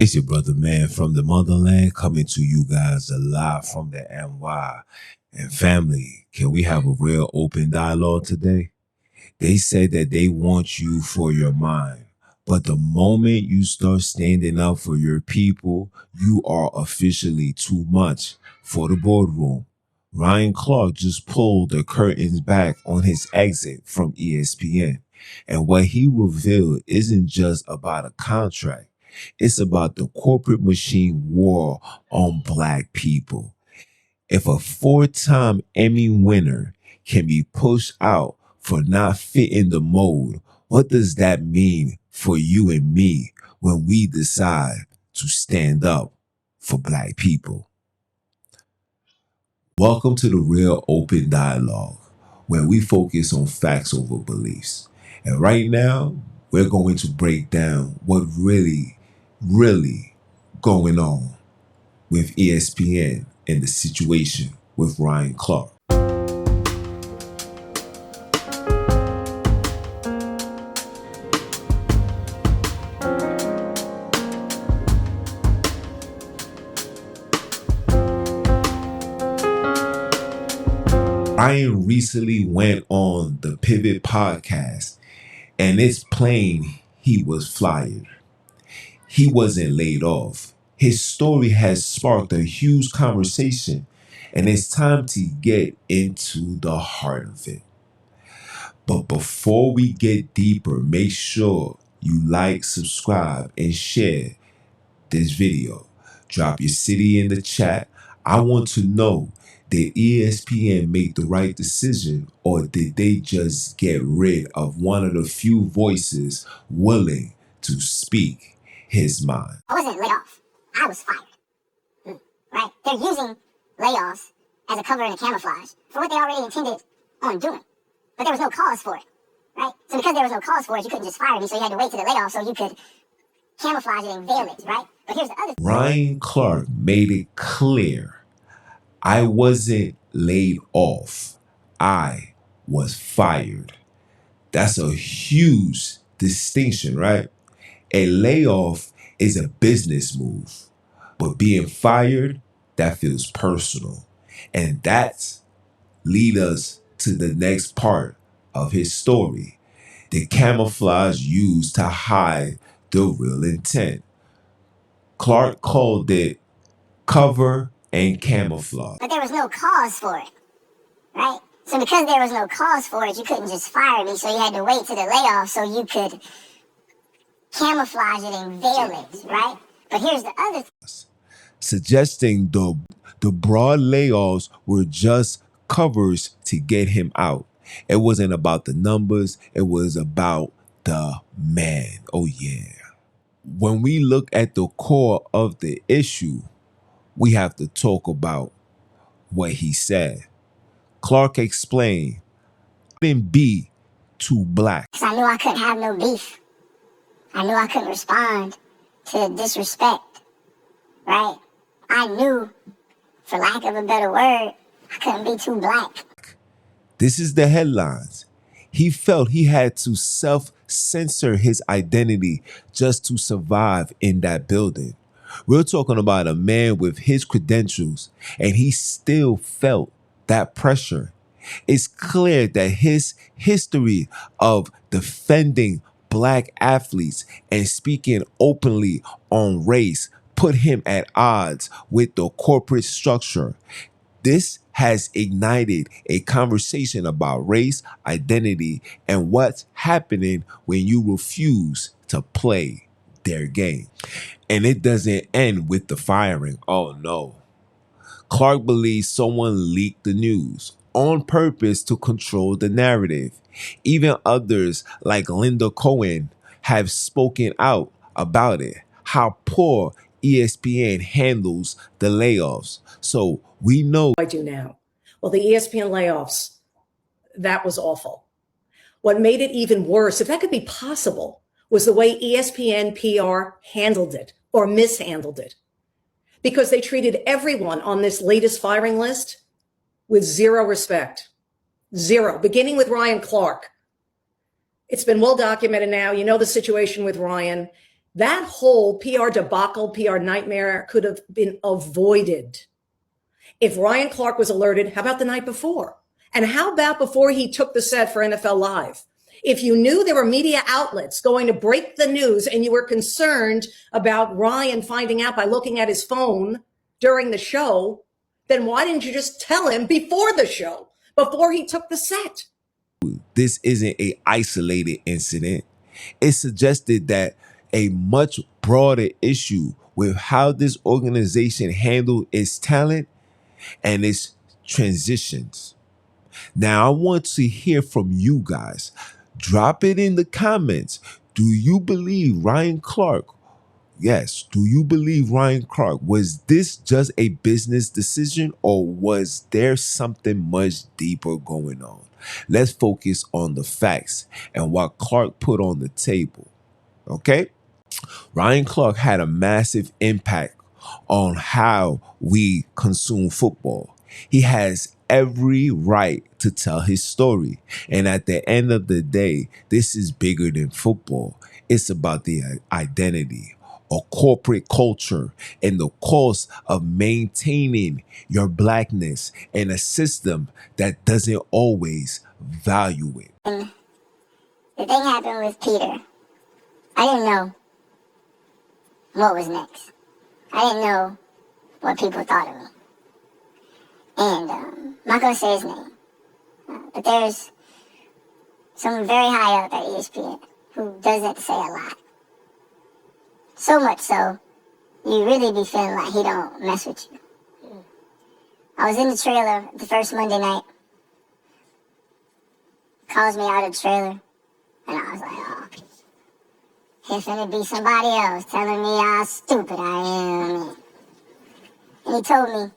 It's your brother, man, from the motherland, coming to you guys live from the NY. And family, can we have a real open dialogue today? They say that they want you for your mind. But the moment you start standing up for your people, you are officially too much for the boardroom. Ryan Clark just pulled the curtains back on his exit from ESPN. And what he revealed isn't just about a contract. It's about the corporate machine war on black people. If a four-time Emmy winner can be pushed out for not fitting the mold, what does that mean for you and me when we decide to stand up for black people? Welcome to the Real Open Dialogue, where we focus on facts over beliefs. And right now, we're going to break down what really going on with ESPN and the situation with Ryan Clark. Ryan recently went on the Pivot podcast, and it's plain he was fired. He wasn't laid off. His story has sparked a huge conversation, and it's time to get into the heart of it. But before we get deeper, make sure you like, subscribe, and share this video. Drop your city in the chat. I want to know, did ESPN make the right decision, or did they just get rid of one of the few voices willing to speak his mind? I wasn't laid off. I was fired. Right? They're using layoffs as a cover and a camouflage for what they already intended on doing. But there was no cause for it. Right? So because there was no cause for it, you couldn't just fire me, so you had to wait to the layoff so you could camouflage it and veil it, right? But here's the other thing. Ryan Clark made it clear, I wasn't laid off. I was fired. That's a huge distinction, right? A layoff is a business move, but being fired, that feels personal. And that leads us to the next part of his story, the camouflage used to hide the real intent. Clark called it cover and camouflage. But there was no cause for it, right? So because there was no cause for it, you couldn't just fire me, so you had to wait to the layoff so you could camouflage it and veil it, right? But here's the other thing. Suggesting the broad layoffs were just covers to get him out. It wasn't about the numbers, it was about the man. Oh yeah. When we look at the core of the issue, we have to talk about what he said. Clark explained, I didn't be too black. Because I knew I couldn't have no beef. I knew I couldn't respond to disrespect, right? I knew, for lack of a better word, I couldn't be too black. This is the headlines. He felt he had to self-censor his identity just to survive in that building. We're talking about a man with his credentials, and he still felt that pressure. It's clear that his history of defending black athletes and speaking openly on race put him at odds with the corporate structure. This has ignited a conversation about race, identity, and what's happening when you refuse to play their game. And it doesn't end with the firing. Oh no. Clark believes someone leaked the news on purpose to control the narrative. Even others like Linda Cohen have spoken out about it, how poor ESPN handles the layoffs. So we know. I do now. Well, the ESPN layoffs, that was awful. What made it even worse, if that could be possible, was the way ESPN PR handled it or mishandled it. Because they treated everyone on this latest firing list with zero respect. Zero, beginning with Ryan Clark. It's been well documented now. You know the situation with Ryan. That whole PR debacle, PR nightmare could have been avoided if Ryan Clark was alerted. How about the night before? And how about before he took the set for NFL Live? If you knew there were media outlets going to break the news and you were concerned about Ryan finding out by looking at his phone during the show, then why didn't you just tell him before the show, before he took the set? This isn't a isolated incident. It suggested that a much broader issue with how this organization handled its talent and its transitions. Now, I want to hear from you guys. Drop it in the comments. Do you believe Ryan Clark? Yes. Do you believe Ryan Clark? Was this just a business decision, or was there something much deeper going on? Let's focus on the facts and what Clark put on the table. Okay? Ryan Clark had a massive impact on how we consume football. He has every right to tell his story. And at the end of the day, this is bigger than football. It's about the identity, a corporate culture, and the cost of maintaining your blackness in a system that doesn't always value it. And the thing happened with Peter. I didn't know what was next. I didn't know what people thought of me. And I'm not going to say his name. But there's someone very high up at ESPN who doesn't say a lot. So much so, you really be feeling like he don't mess with you. I was in the trailer the first Monday night. Calls me out of the trailer. And I was like, oh, he's finna be somebody else telling me how stupid I am. And he told me,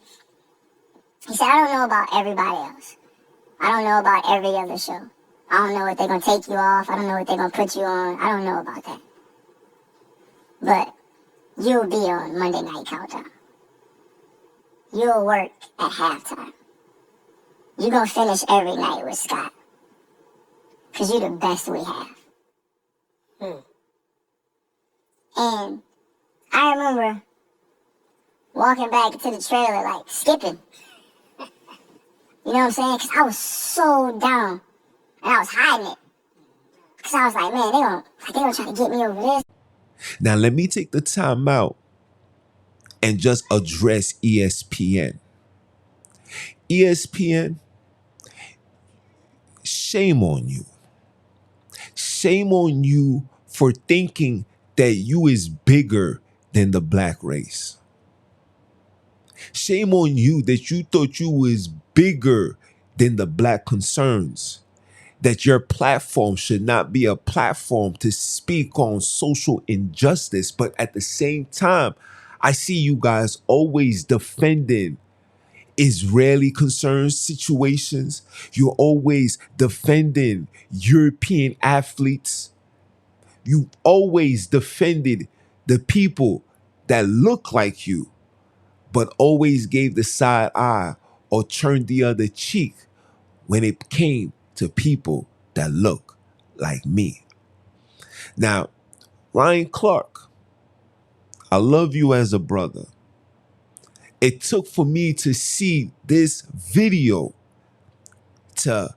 he said, I don't know about everybody else. I don't know about every other show. I don't know if they're gonna take you off. I don't know if they're gonna put you on. I don't know about that. But you'll be on Monday Night Countdown. You'll work at halftime. You're gonna finish every night with Scott. Cause you're the best we have. And I remember walking back into the trailer, like skipping. You know what I'm saying? Cause I was so down. And I was hiding it. Cause I was like, man, they gonna try to get me over this. Now, let me take the time out and just address ESPN. ESPN, shame on you. Shame on you for thinking that you is bigger than the black race. Shame on you that you thought you was bigger than the black concerns. That your platform should not be a platform to speak on social injustice. But at the same time, I see you guys always defending Israeli concerns situations. You're always defending European athletes. You've always defended the people that look like you, but always gave the side eye or turned the other cheek when it came to people that look like me. Now, Ryan Clark, I love you as a brother. It took for me to see this video to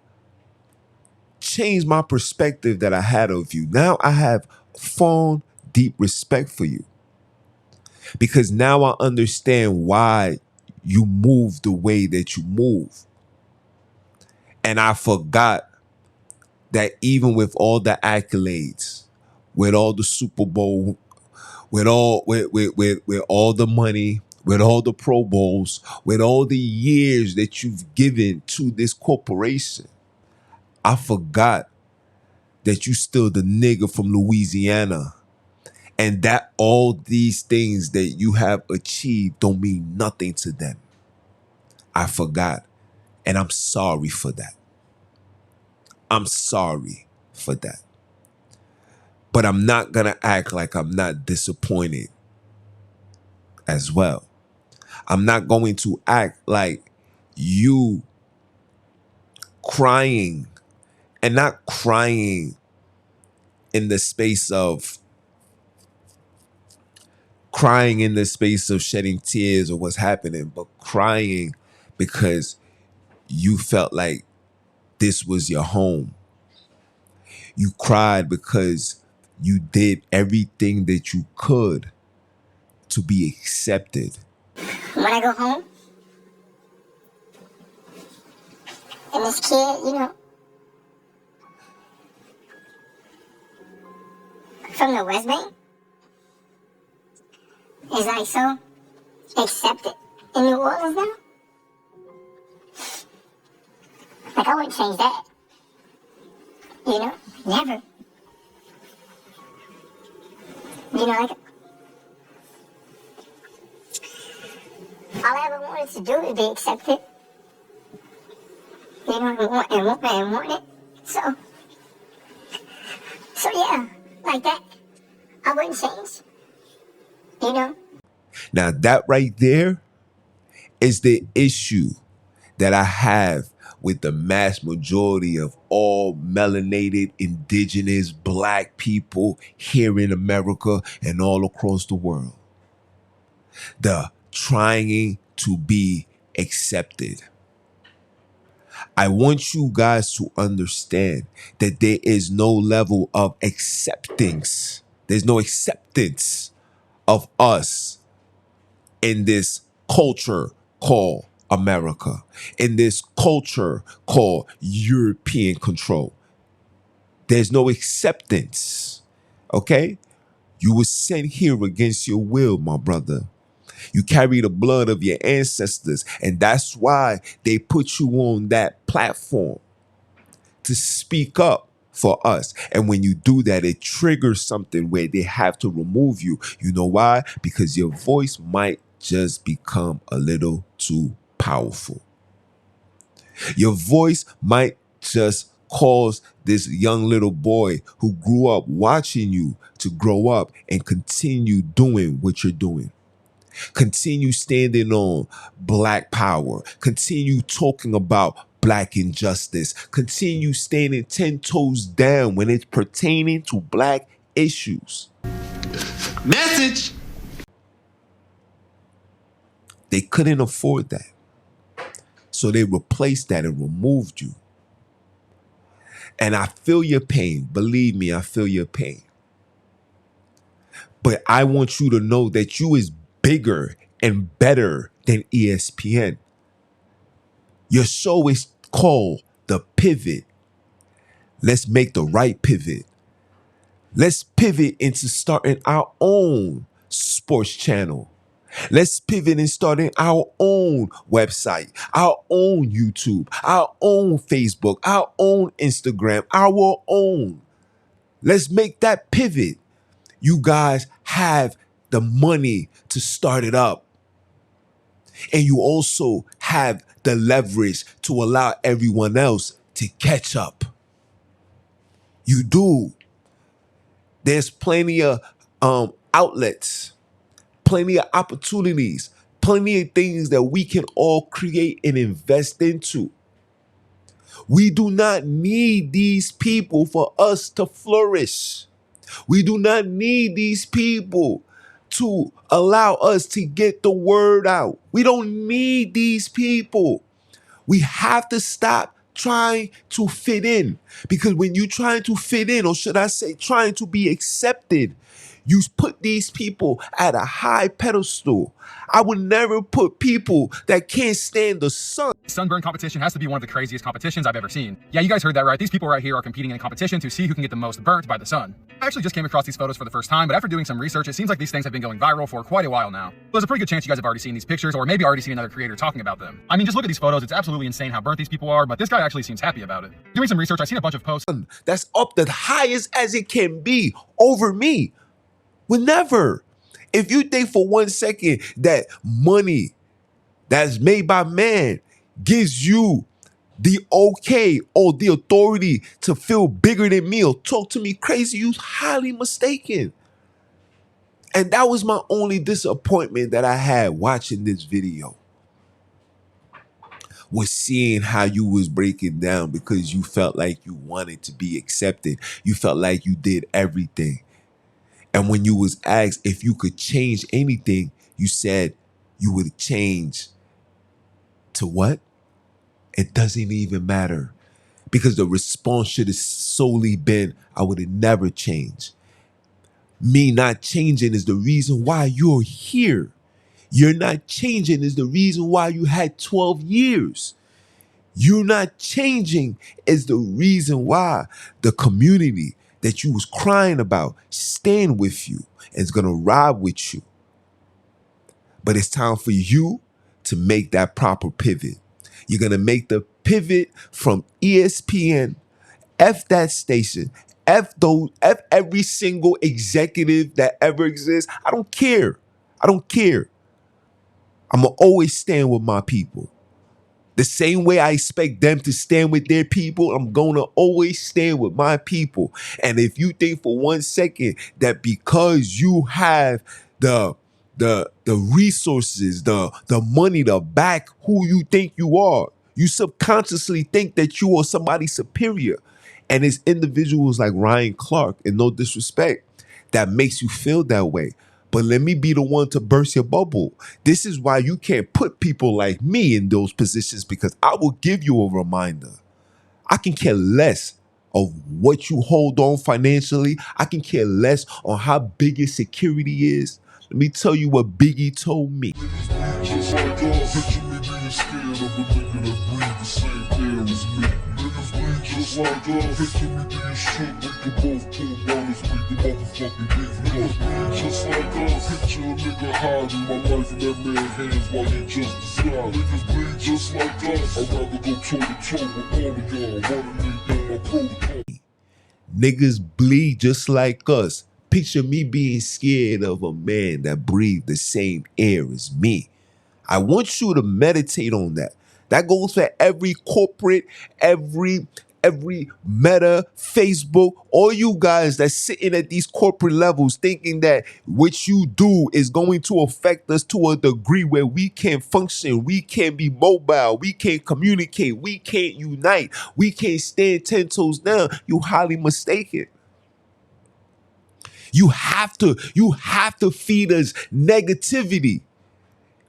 change my perspective that I had of you. Now I have fond, deep respect for you because now I understand why you move the way that you move. And I forgot that even with all the accolades, with all the Super Bowl, with all the money, with all the Pro Bowls, with all the years that you've given to this corporation, I forgot that you still the nigga from Louisiana, and that all these things that you have achieved don't mean nothing to them. I forgot, and I'm sorry for that. I'm sorry for that. But I'm not gonna act like I'm not disappointed as well. I'm not going to act like you crying, and not crying in the space of crying in the space of shedding tears or what's happening, but crying because you felt like this was your home. You cried because you did everything that you could to be accepted. When I go home, and this kid, from the West Bank, is like so accepted in New Orleans now. Like, I wouldn't change that. Never. Like, all I ever wanted to do is be accepted. And want it. So yeah, like that, I wouldn't change. Now that right there is the issue that I have with the mass majority of all melanated, indigenous, black people here in America and all across the world. The trying to be accepted. I want you guys to understand that there is no level of acceptance. There's no acceptance of us in this culture called America, in this culture called European control. There's no acceptance, okay? You were sent here against your will, my brother. You carry the blood of your ancestors, and that's why they put you on that platform to speak up for us. And when you do that, it triggers something where they have to remove you. You know why? Because your voice might just become a little too powerful. Your voice might just cause this young little boy who grew up watching you to grow up and continue doing what you're doing. Continue standing on black power. Continue talking about black injustice. Continue standing 10 toes down when it's pertaining to black issues. Message! They couldn't afford that. So they replaced that and removed you. And I feel your pain. Believe me, I feel your pain. But I want you to know that you is bigger and better than ESPN. Your show is called The Pivot. Let's make the right pivot. Let's pivot into starting our own sports channel. Let's pivot and starting our own website, our own YouTube, our own Facebook, our own Instagram, our own. Let's make that pivot. You guys have the money to start it up. And you also have the leverage to allow everyone else to catch up. You do. There's plenty of outlets, plenty of opportunities, plenty of things that we can all create and invest into. We do not need these people for us to flourish. We do not need these people to allow us to get the word out. We don't need these people. We have to stop trying to fit in, because when you're trying to fit in, or should I say trying to be accepted, you put these people at a high pedestal. I would never put people that can't stand the sun. Sunburn competition has to be one of the craziest competitions I've ever seen. Yeah, you guys heard that right. These people right here are competing in a competition to see who can get the most burnt by the sun. I actually just came across these photos for the first time, but after doing some research, it seems like these things have been going viral for quite a while now. There's a pretty good chance you guys have already seen these pictures, or maybe already seen another creator talking about them. I mean, just look at these photos. It's absolutely insane how burnt these people are, but this guy actually seems happy about it. Doing some research, I've seen a bunch of posts. That's up the highest as it can be over me. Will never. If you think for 1 second that money that's made by man gives you the okay or the authority to feel bigger than me or talk to me crazy, you're highly mistaken. And that was my only disappointment that I had watching this video, was seeing how you was breaking down because you felt like you wanted to be accepted. You felt like you did everything. And when you was asked if you could change anything, you said you would change to what? It doesn't even matter. Because the response should have solely been, I would have never changed. Me not changing is the reason why you're here. You're not changing is the reason why you had 12 years. You're not changing is the reason why the community that you was crying about stand with you and is going to ride with you. But it's time for you to make that proper pivot. You're going to make the pivot from ESPN, F that station, F every single executive that ever exists. I don't care. I don't care. I'm going to always stand with my people. The same way I expect them to stand with their people, I'm going to always stand with my people. And if you think for 1 second that because you have the resources, the money to back who you think you are, you subconsciously think that you are somebody superior. And it's individuals like Ryan Clark, and no disrespect, that makes you feel that way. But let me be the one to burst your bubble. This is why you can't put people like me in those positions, because I will give you a reminder. I can care less of what you hold on financially. I can care less on how big your security is. Let me tell you what Biggie told me. Just like us, picture me being scared of a nigga that breathe the same air as me. Niggas bleed just like us, picture me being shook. We can both pull bonus, we can motherfucking beef. Niggas bleed just like us, picture a nigga hiding my life in that man's hands while he just decided. Niggas bleed just like us, I'd rather go toe to toe with all of y'all, running me in my protocol. Niggas bleed just like us. Picture me being scared of a man that breathed the same air as me. I want you to meditate on that. That goes for every corporate, every Meta, Facebook, all you guys that's sitting at these corporate levels thinking that what you do is going to affect us to a degree where we can't function, we can't be mobile, we can't communicate, we can't unite, we can't stand 10 toes down. You highly mistaken. You have to feed us negativity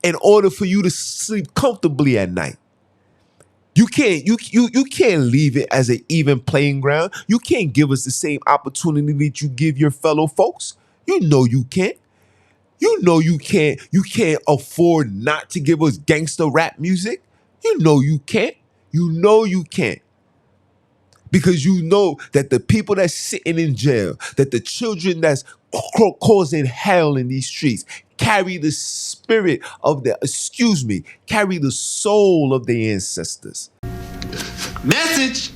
in order for you to sleep comfortably at night. You can't leave it as an even playing ground. You can't give us the same opportunity that you give your fellow folks. You know you can't. You know you can't. You can't afford not to give us gangster rap music. You know you can't. You know you can't. Because you know that the people that's sitting in jail, that the children that's causing hell in these streets, carry the spirit of carry the soul of the ancestors. Message.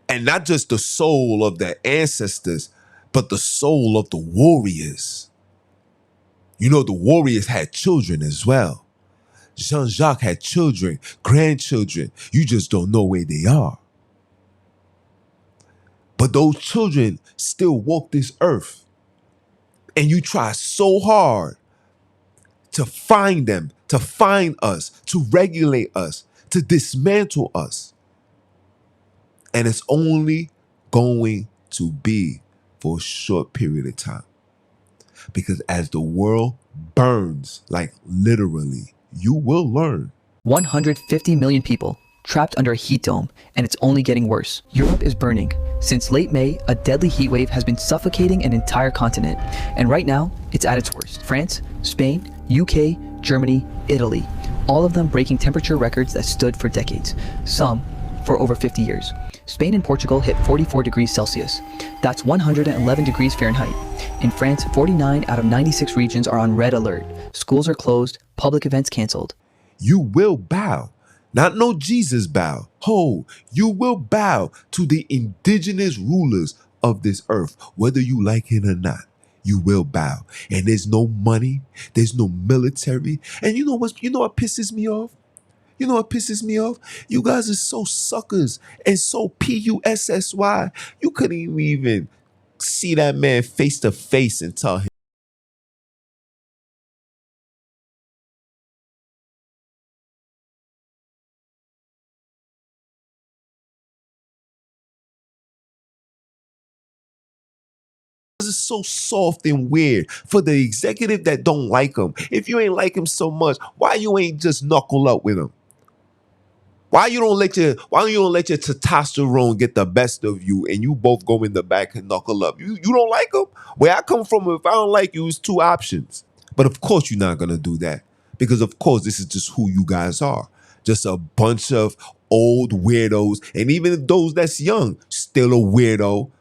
And not just the soul of the ancestors, but the soul of the warriors. You know, the warriors had children as well. Jean-Jacques had children, grandchildren. You just don't know where they are. But those children still walk this earth. And you try so hard to find them, to find us, to regulate us, to dismantle us. And it's only going to be for a short period of time. Because as the world burns, like literally, you will learn. 150 million people trapped under a heat dome, and it's only getting worse. Europe is burning. Since late May, a deadly heat wave has been suffocating an entire continent, and right now, it's at its worst. France, Spain, UK, Germany, Italy, all of them breaking temperature records that stood for decades, some for over 50 years. Spain and Portugal hit 44 degrees Celsius. That's 111 degrees Fahrenheit. In France, 49 out of 96 regions are on red alert. Schools are closed, public events canceled. You will bow. Not no Jesus bow. Ho, you will bow to the indigenous rulers of this earth, whether you like it or not. You will bow. And there's no money. There's no military. And you know what pisses me off? You know what pisses me off? You guys are so suckers and so PUSSY. You couldn't even see that man face to face and tell him. is so soft and weird. For the executive that don't like him, if you ain't like him so much, why you ain't just knuckle up with him? Why you don't let your testosterone get the best of you and you both go in the back and knuckle up? You don't like him? Where I come from, if I don't like you, it's two options. But of course you're not gonna do that. Because of course this is just who you guys are. Just a bunch of old weirdos. And even those that's young, still a weirdo.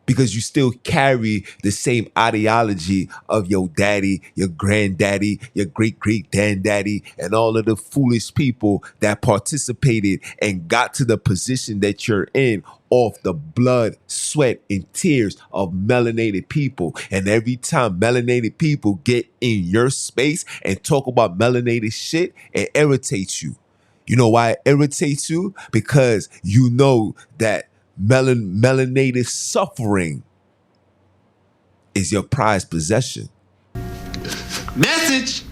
Because you still carry the same ideology of your daddy, your granddaddy, your great-great-granddaddy, and all of the foolish people that participated and got to the position that you're in off the blood, sweat, and tears of melanated people. And every time melanated people get in your space and talk about melanated shit, it irritates you. You know why it irritates you? Because you know that melanated suffering is your prized possession. Message.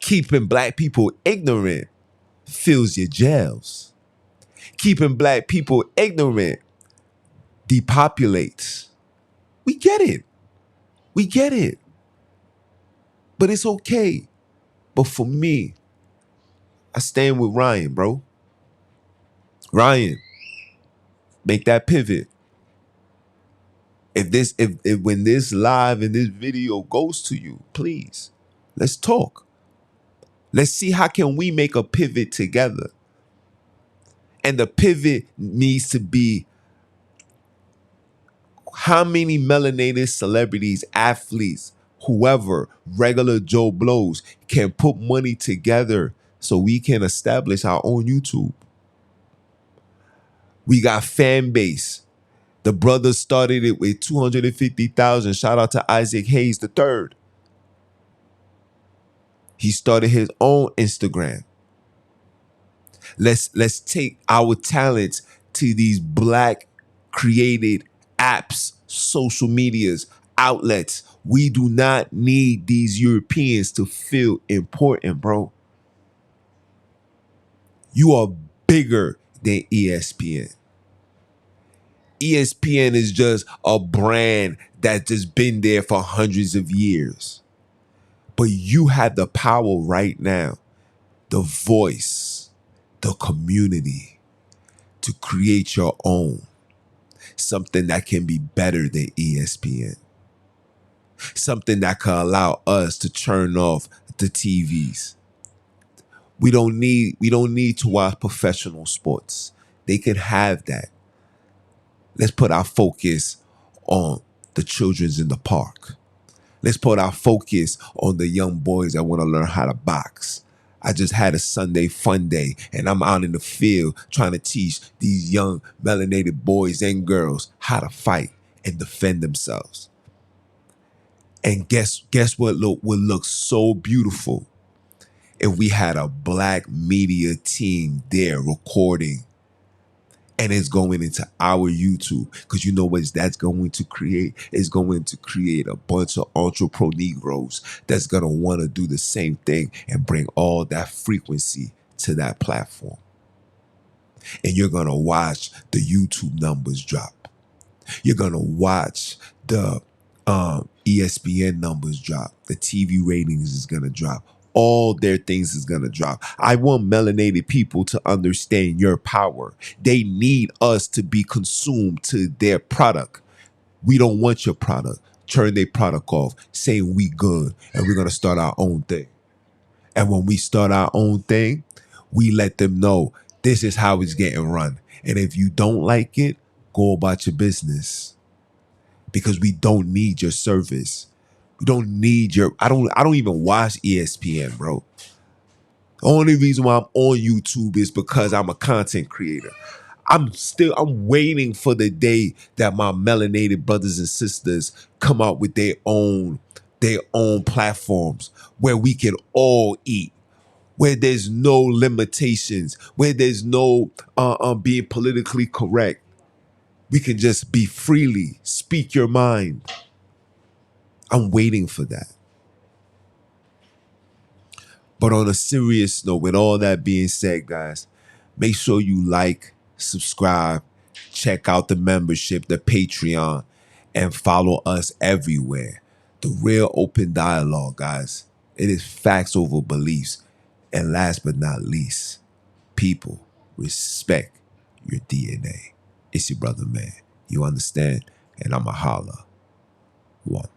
Keeping black people ignorant fills your jails. Keeping black people ignorant depopulates. We get it. We get it. But it's okay. But for me, I stand with Ryan, bro. Ryan, make that pivot. If when this live and this video goes to you, please, let's talk. Let's see how can we make a pivot together. And the pivot needs to be how many melanated celebrities, athletes, whoever, regular Joe Blows can put money together so we can establish our own YouTube. We got fan base. The brothers started it with 250,000. Shout out to Isaac Hayes III. He started his own Instagram. Let's take our talents to these black created apps, social medias, outlets. We do not need these Europeans to feel important, bro. You are bigger than ESPN. ESPN is just a brand that's just been there for hundreds of years. But you have the power right now, the voice, the community to create your own. Something that can be better than ESPN. Something that can allow us to turn off the TVs. We don't need to watch professional sports. They can have that. Let's put our focus on the children's in the park. Let's put our focus on the young boys that want to learn how to box. I just had a Sunday fun day and I'm out in the field trying to teach these young melanated boys and girls how to fight and defend themselves. And guess what would look so beautiful if we had a black media team there recording. And it's going into our YouTube. Because you know what that's going to create? It's going to create a bunch of ultra-pro Negroes that's going to want to do the same thing and bring all that frequency to that platform. And you're going to watch the YouTube numbers drop. You're going to watch the ESPN numbers drop. The TV ratings is going to drop. All their things is going to drop. I want melanated people to understand your power. They need us to be consumed to their product. We don't want your product. Turn their product off, saying we good, and we're going to start our own thing. And when we start our own thing, we let them know this is how it's getting run. And if you don't like it, go about your business. Because we don't need your service. We don't need your, I don't even watch ESPN, bro. The only reason why I'm on YouTube is because I'm a content creator. I'm waiting for the day that my melanated brothers and sisters come out with their own platforms where we can all eat, where there's no limitations, where there's no being politically correct. We can just be freely, speak your mind. I'm waiting for that. But on a serious note, with all that being said, guys, make sure you like, subscribe, check out the membership, the Patreon, and follow us everywhere. The Real Open Dialogue, guys. It is facts over beliefs. And last but not least, people, respect your DNA. It's your brother, man. You understand? And I'm a holla. One.